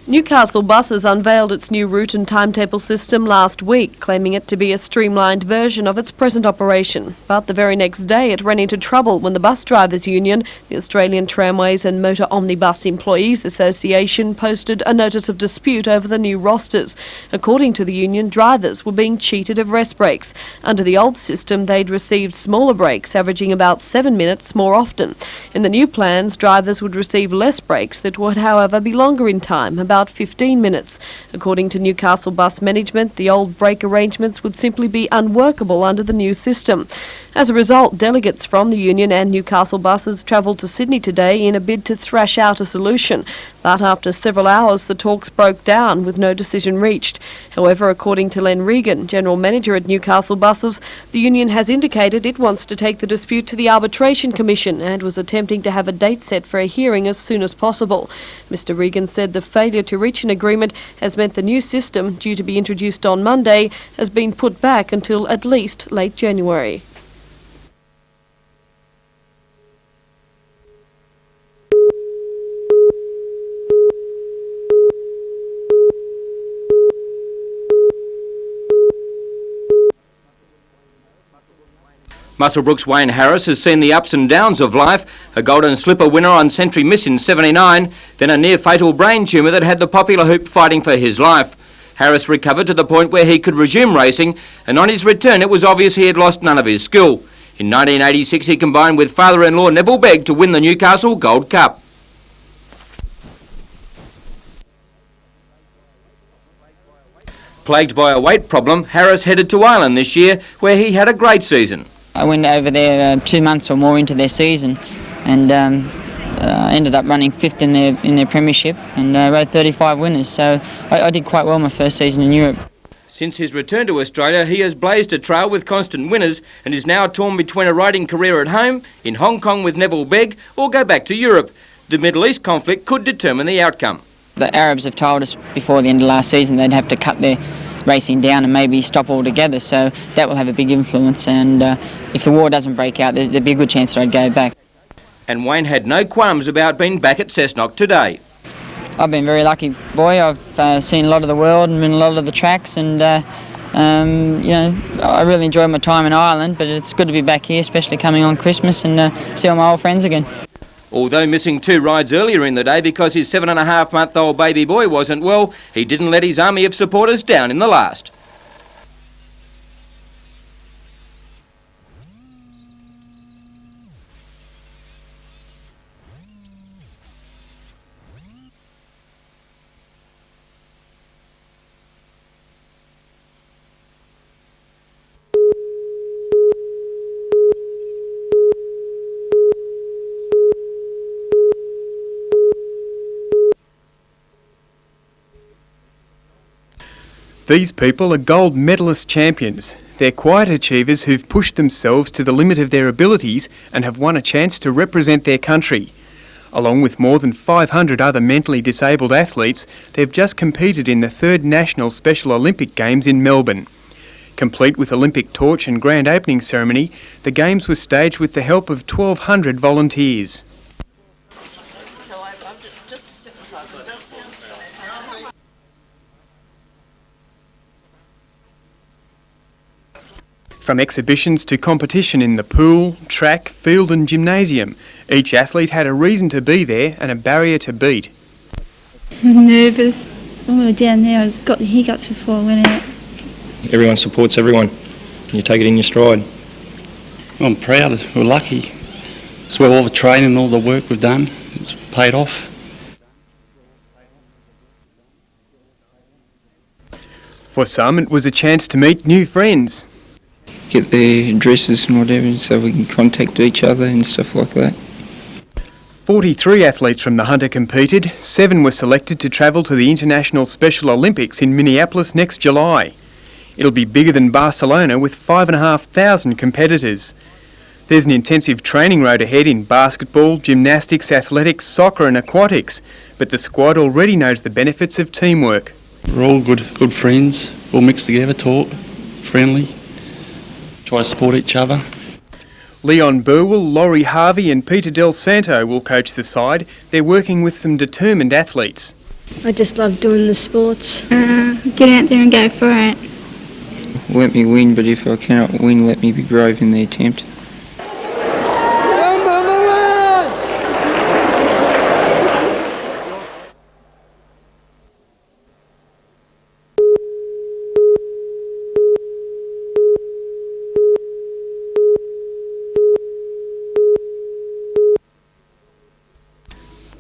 Newcastle Buses unveiled its new route and timetable system last week, claiming it to be a streamlined version of its present operation. But the very next day it ran into trouble when the Bus Drivers Union, the Australian Tramways and Motor Omnibus Employees Association, posted a notice of dispute over the new rosters. According to the union, drivers were being cheated of rest breaks. Under the old system, they'd received smaller breaks, averaging about 7 minutes more often. In the new plans, drivers would receive less breaks that would, however, be longer in time, about 15 minutes. According to Newcastle Bus management, the old break arrangements would simply be unworkable under the new system. As a result, delegates from the union and Newcastle Buses travelled to Sydney today in a bid to thrash out a solution. But after several hours, the talks broke down with no decision reached. However, according to Len Regan, General Manager at Newcastle Buses, the union has indicated it wants to take the dispute to the Arbitration Commission and was attempting to have a date set for a hearing as soon as possible. Mr Regan said the failure to reach an agreement has meant the new system, due to be introduced on Monday, has been put back until at least late January. Muswellbrook's Wayne Harris has seen the ups and downs of life, a golden slipper winner on Century Miss in '79, then a near-fatal brain tumour that had the popular hoop fighting for his life. Harris recovered to the point where he could resume racing, and on his return it was obvious he had lost none of his skill. In 1986 he combined with father-in-law Neville Begg to win the Newcastle Gold Cup. Plagued by a weight problem, Harris headed to Ireland this year, where he had a great season. I went over there 2 months or more into their season and ended up running fifth in their premiership and rode 35 winners, so I did quite well my first season in Europe. Since his return to Australia, he has blazed a trail with constant winners and is now torn between a riding career at home, in Hong Kong with Neville Begg, or go back to Europe. The Middle East conflict could determine the outcome. The Arabs have told us before the end of last season they'd have to cut their racing down and maybe stop altogether, so that will have a big influence, and if the war doesn't break out, there'd be a good chance that I'd go back. And Wayne had no qualms about being back at Cessnock today. I've been very lucky, boy. I've seen a lot of the world and been a lot of the tracks, and you know, I really enjoyed my time in Ireland, but it's good to be back here, especially coming on Christmas, and see all my old friends again. Although missing 2 rides earlier in the day because his 7.5-month-old baby boy wasn't well, he didn't let his army of supporters down in the last. These people are gold medalist champions. They're quiet achievers who've pushed themselves to the limit of their abilities and have won a chance to represent their country. Along with more than 500 other mentally disabled athletes, they've just competed in the 3rd National Special Olympic Games in Melbourne. Complete with Olympic torch and grand opening ceremony, the Games were staged with the help of 1,200 volunteers. From exhibitions to competition in the pool, track, field and gymnasium, each athlete had a reason to be there and a barrier to beat. Nervous. When we were down there, I got the hiccups before I went out. Everyone supports everyone. You take it in your stride. I'm proud. We're lucky. It's where all the training and all the work we've done, it's paid off. For some, it was a chance to meet new friends. Get their addresses and whatever so we can contact each other and stuff like that. 43 athletes from the Hunter competed. 7 were selected to travel to the International Special Olympics in Minneapolis next July. It'll be bigger than Barcelona with 5,500 competitors. There's an intensive training road ahead in basketball, gymnastics, athletics, soccer and aquatics, but the squad already knows the benefits of teamwork. We're all good friends, all mixed together, talk, friendly. Try to support each other. Leon Burwell, Laurie Harvey and Peter Del Santo will coach the side. They're working with some determined athletes. I just love doing the sports. Get out there and go for it. Let me win, but if I cannot win, let me be brave in the attempt.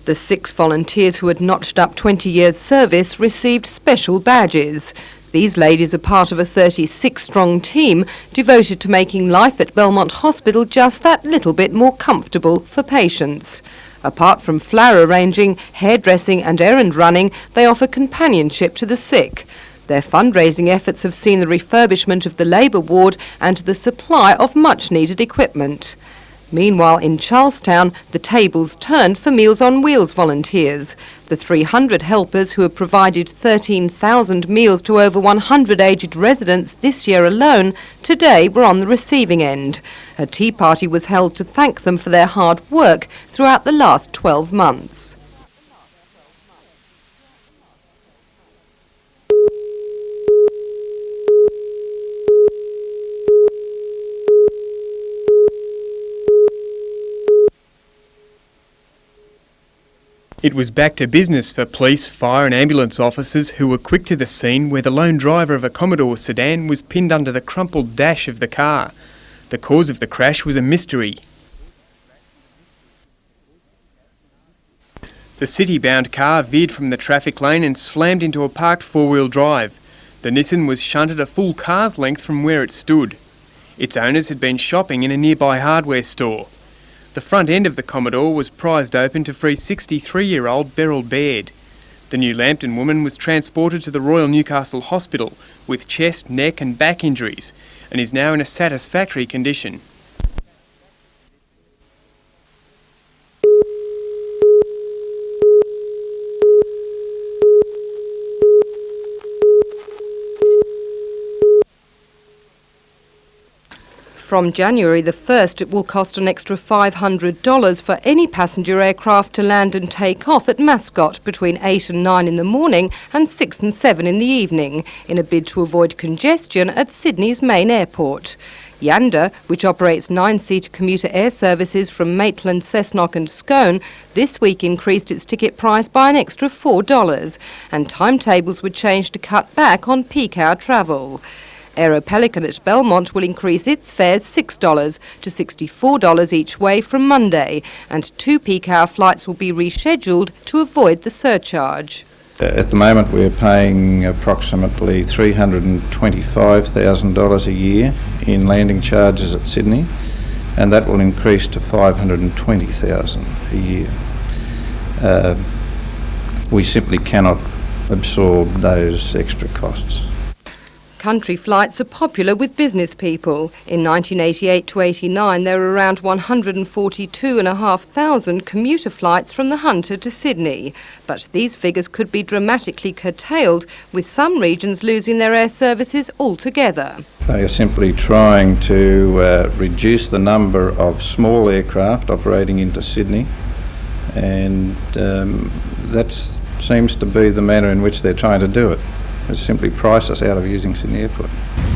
The 6 volunteers who had notched up 20 years' service received special badges. These ladies are part of a 36-strong team devoted to making life at Belmont Hospital just that little bit more comfortable for patients. Apart from flower arranging, hairdressing and errand running, they offer companionship to the sick. Their fundraising efforts have seen the refurbishment of the labour ward and the supply of much-needed equipment. Meanwhile, in Charlestown, the tables turned for Meals on Wheels volunteers. The 300 helpers who have provided 13,000 meals to over 100 aged residents this year alone, today were on the receiving end. A tea party was held to thank them for their hard work throughout the last 12 months. It was back to business for police, fire and ambulance officers who were quick to the scene where the lone driver of a Commodore sedan was pinned under the crumpled dash of the car. The cause of the crash was a mystery. The city-bound car veered from the traffic lane and slammed into a parked four-wheel drive. The Nissan was shunted a full car's length from where it stood. Its owners had been shopping in a nearby hardware store. The front end of the Commodore was prized open to free 63-year-old Beryl Baird. The New Lambton woman was transported to the Royal Newcastle Hospital with chest, neck and back injuries and is now in a satisfactory condition. From January the 1st, it will cost an extra $500 for any passenger aircraft to land and take off at Mascot between 8 and 9 in the morning and 6 and 7 in the evening, in a bid to avoid congestion at Sydney's main airport. Yanda, which operates 9-seater commuter air services from Maitland, Cessnock and Scone, this week increased its ticket price by an extra $4, and timetables were changed to cut back on peak hour travel. Aero Pelican at Belmont will increase its fares $6 to $64 each way from Monday, and 2 peak hour flights will be rescheduled to avoid the surcharge. At the moment we're paying approximately $325,000 a year in landing charges at Sydney, and that will increase to $520,000 a year. We simply cannot absorb those extra costs. Country flights are popular with business people. In 1988 to 89, there were around 142,500 commuter flights from the Hunter to Sydney. But these figures could be dramatically curtailed, with some regions losing their air services altogether. They are simply trying to reduce the number of small aircraft operating into Sydney, and that seems to be the manner in which they're trying to do it. It's simply price us out of using Sydney Airport.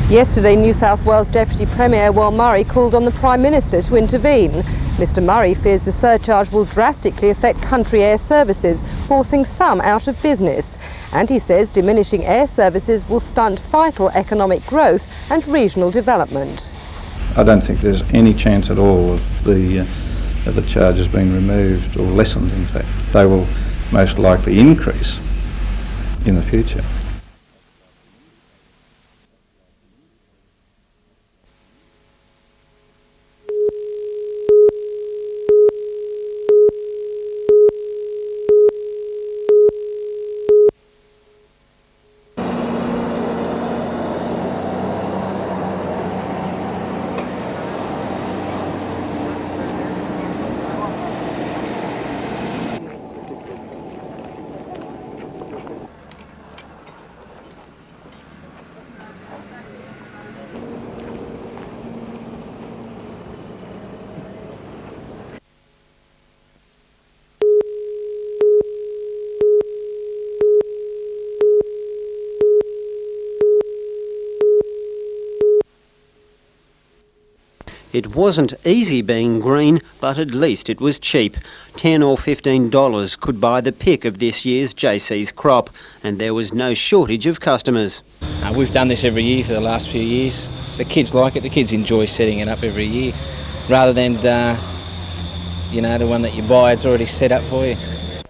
Yesterday, New South Wales Deputy Premier Will Murray called on the Prime Minister to intervene. Mr Murray fears the surcharge will drastically affect country air services, forcing some out of business. And he says diminishing air services will stunt vital economic growth and regional development. I don't think there's any chance at all of the charges being removed or lessened, in fact. They will most likely increase in the future. It wasn't easy being green, but at least it was cheap. $10 or $15 could buy the pick of this year's JC's crop, and there was no shortage of customers. We've done this every year for the last few years. The kids like it. The kids enjoy setting it up every year, rather than the one that you buy, it's already set up for you.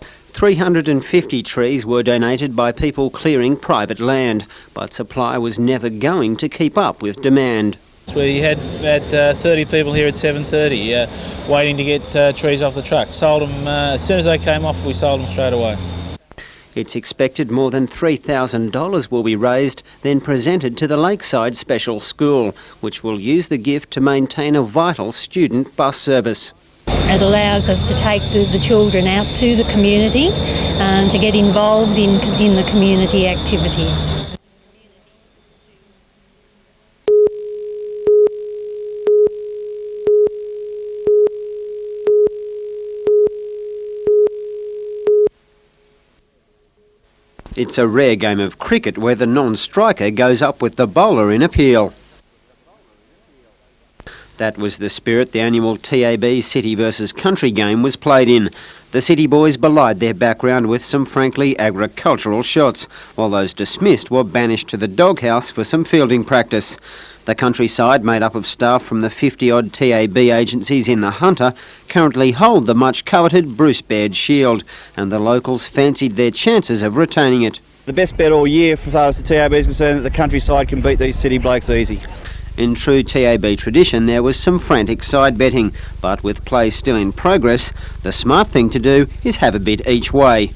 350 trees were donated by people clearing private land, but supply was never going to keep up with demand. We had 30 people here at 7:30 waiting to get trees off the truck. Sold them as soon as they came off, we sold them straight away. It's expected more than $3,000 will be raised, then presented to the Lakeside Special School, which will use the gift to maintain a vital student bus service. It allows us to take the children out to the community and to get involved in the community activities. It's a rare game of cricket where the non-striker goes up with the bowler in appeal. That was the spirit the annual TAB City versus Country game was played in. The City boys belied their background with some frankly agricultural shots, while those dismissed were banished to the doghouse for some fielding practice. The countryside, made up of staff from the 50-odd TAB agencies in the Hunter, currently hold the much-coveted Bruce Baird Shield, and the locals fancied their chances of retaining it. The best bet all year, as far as the TAB is concerned, that the countryside can beat these city blokes easy. In true TAB tradition, there was some frantic side betting, but with play still in progress, the smart thing to do is have a bid each way.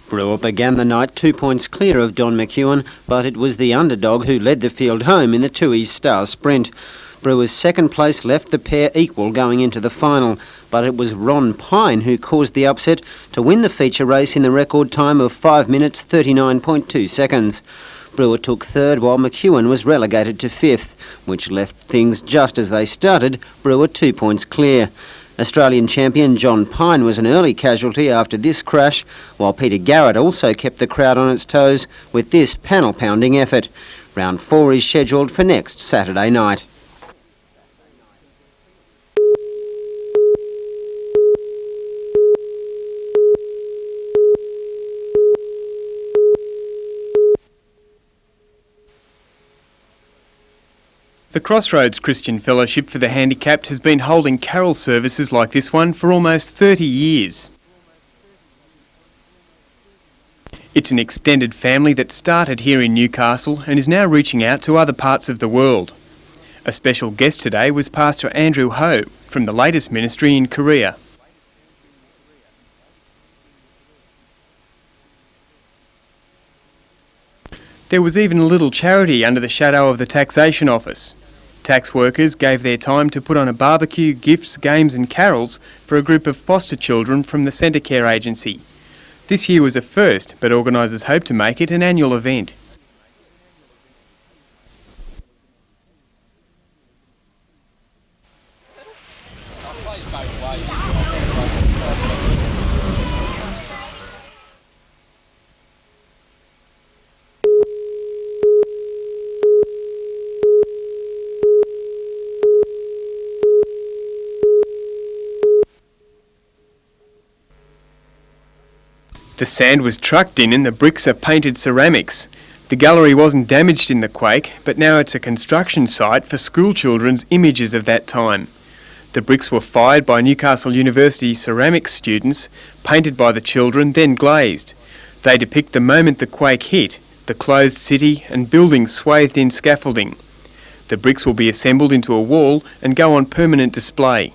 Brewer began the night 2 points clear of Don McEwen, but it was the underdog who led the field home in the Tooheys Star Sprint. Brewer's second place left the pair equal going into the final, but it was Ron Pine who caused the upset to win the feature race in the record time of 5 minutes 39.2 seconds. Brewer took third while McEwen was relegated to fifth, which left things just as they started, Brewer 2 points clear. Australian champion John Pine was an early casualty after this crash, while Peter Garrett also kept the crowd on its toes with this panel-pounding effort. Round 4 is scheduled for next Saturday night. The Crossroads Christian Fellowship for the Handicapped has been holding carol services like this one for almost 30 years. It's an extended family that started here in Newcastle and is now reaching out to other parts of the world. A special guest today was Pastor Andrew Ho from the latest ministry in Korea. There was even a little charity under the shadow of the taxation office. Tax workers gave their time to put on a barbecue, gifts, games and carols for a group of foster children from the Centre Care Agency. This year was a first, but organisers hope to make it an annual event. The sand was trucked in and the bricks are painted ceramics. The gallery wasn't damaged in the quake, but now it's a construction site for school children's images of that time. The bricks were fired by Newcastle University ceramics students, painted by the children, then glazed. They depict the moment the quake hit, the closed city and buildings swathed in scaffolding. The bricks will be assembled into a wall and go on permanent display.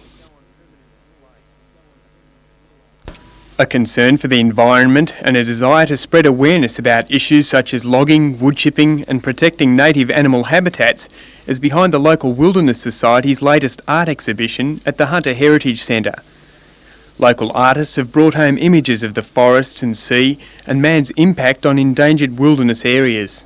A concern for the environment and a desire to spread awareness about issues such as logging, wood chipping and protecting native animal habitats is behind the local Wilderness Society's latest art exhibition at the Hunter Heritage Centre. Local artists have brought home images of the forests and sea and man's impact on endangered wilderness areas.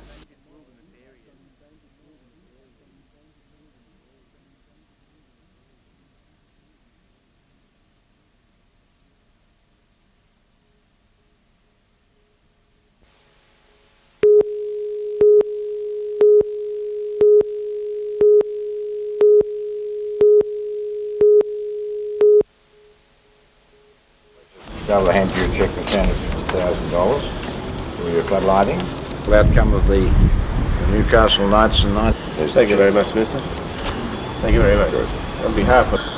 be able to hand you a cheque for $250,000 for your floodlighting. The outcome of the Newcastle Knights and Knights. Yes, thank you very much, Minister. Thank you very much. On behalf of...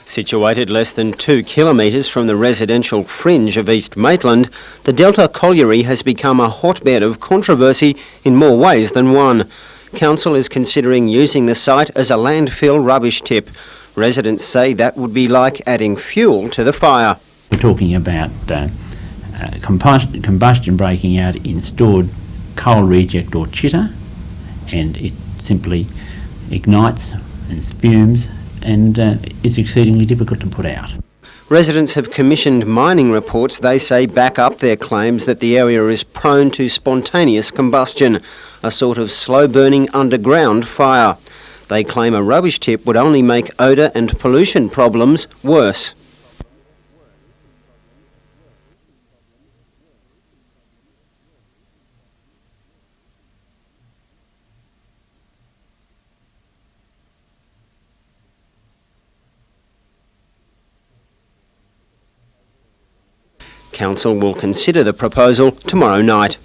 Situated less than 2 kilometres from the residential fringe of East Maitland, the Delta Colliery has become a hotbed of controversy in more ways than one. Council is considering using the site as a landfill rubbish tip. Residents say that would be like adding fuel to the fire. We're talking about combustion breaking out in stored coal reject or chitter, and it simply ignites and fumes and is exceedingly difficult to put out. Residents have commissioned mining reports they say back up their claims that the area is prone to spontaneous combustion, a sort of slow-burning underground fire. They claim a rubbish tip would only make odour and pollution problems worse. Council will consider the proposal tomorrow night.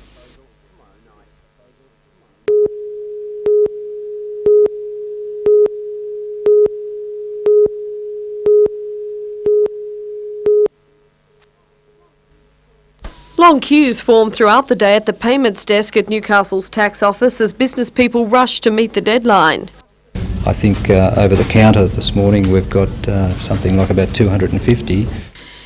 Long queues formed throughout the day at the payments desk at Newcastle's tax office as business people rushed to meet the deadline. I think over the counter this morning we've got something like about 250.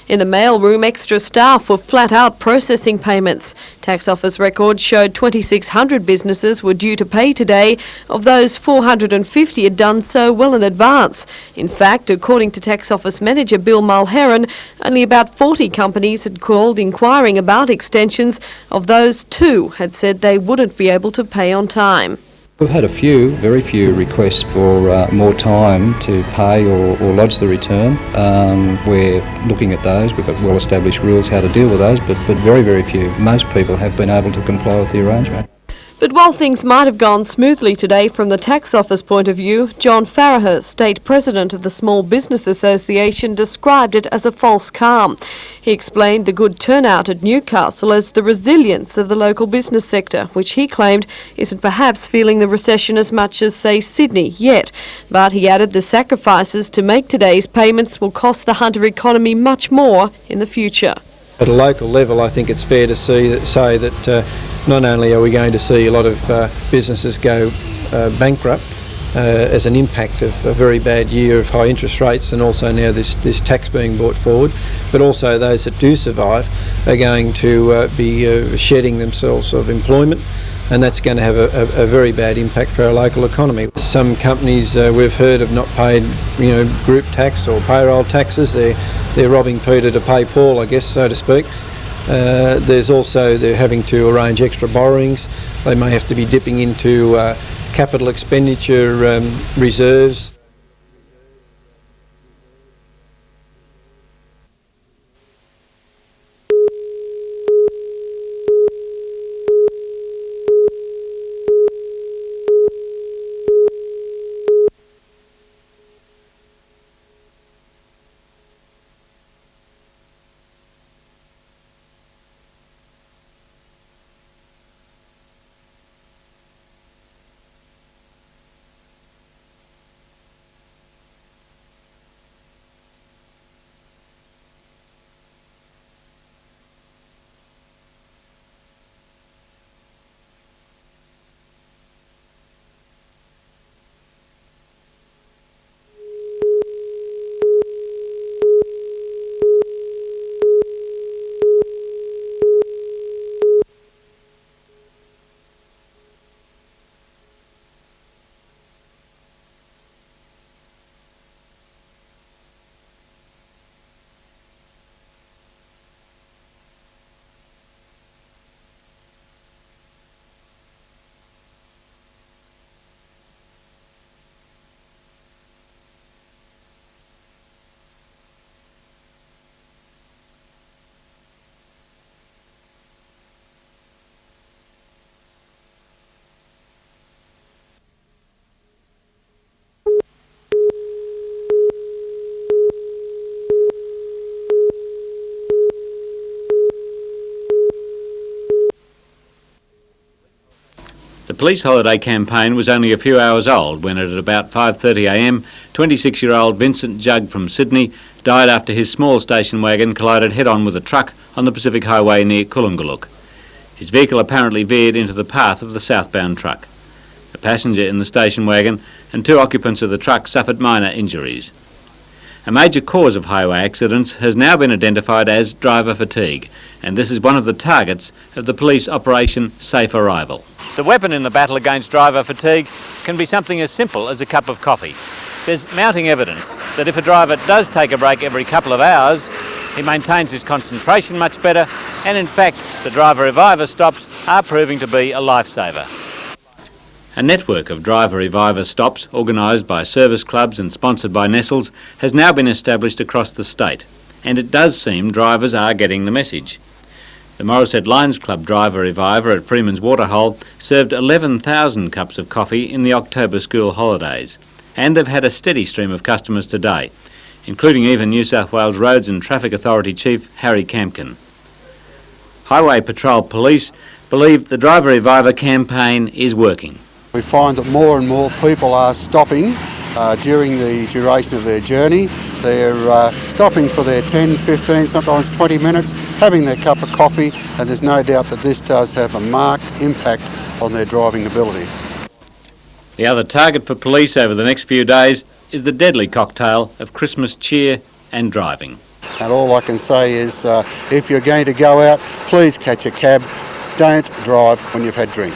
In the mailroom, extra staff were flat out processing payments. Tax office records showed 2,600 businesses were due to pay today. Of those, 450 had done so well in advance. In fact, according to tax office manager Bill Mulheron, only about 40 companies had called inquiring about extensions. Of those, 2 had said they wouldn't be able to pay on time. We've had very few requests for more time to pay or lodge the return. We're looking at those. We've got well-established rules how to deal with those, but very, very few. Most people have been able to comply with the arrangement. But while things might have gone smoothly today from the tax office point of view, John Farraher, State President of the Small Business Association, described it as a false calm. He explained the good turnout at Newcastle as the resilience of the local business sector, which he claimed isn't perhaps feeling the recession as much as, say, Sydney yet. But he added the sacrifices to make today's payments will cost the Hunter economy much more in the future. At a local level, I think it's fair to say that not only are we going to see a lot of businesses go bankrupt as an impact of a very bad year of high interest rates and also now this tax being brought forward, but also those that do survive are going to be shedding themselves of employment, and that's going to have a very bad impact for our local economy. Some companies we've heard have not paid, group tax or payroll taxes. They're robbing Peter to pay Paul, I guess, so to speak. There's also they're having to arrange extra borrowings. They may have to be dipping into capital expenditure reserves. police holiday campaign was only a few hours old when at about 5:30am, 26-year-old Vincent Jugg from Sydney died after his small station wagon collided head-on with a truck on the Pacific Highway near Coolungaluk. His vehicle apparently veered into the path of the southbound truck. A passenger in the station wagon and 2 occupants of the truck suffered minor injuries. A major cause of highway accidents has now been identified as driver fatigue, and this is one of the targets of the police Operation Safe Arrival. The weapon in the battle against driver fatigue can be something as simple as a cup of coffee. There's mounting evidence that if a driver does take a break every couple of hours, he maintains his concentration much better, and in fact the driver reviver stops are proving to be a lifesaver. A network of driver reviver stops, organised by service clubs and sponsored by Nestles, has now been established across the state, and it does seem drivers are getting the message. The Morisset Lions Club driver reviver at Freeman's Waterhole served 11,000 cups of coffee in the October school holidays, and they've had a steady stream of customers today, including even New South Wales Roads and Traffic Authority Chief Harry Campkin. Highway Patrol Police believe the driver reviver campaign is working. We find that more and more people are stopping during the duration of their journey. They're stopping for their 10, 15, sometimes 20 minutes, having their cup of coffee, and there's no doubt that this does have a marked impact on their driving ability. The other target for police over the next few days is the deadly cocktail of Christmas cheer and driving. And all I can say is if you're going to go out, please catch a cab. Don't drive when you've had drink.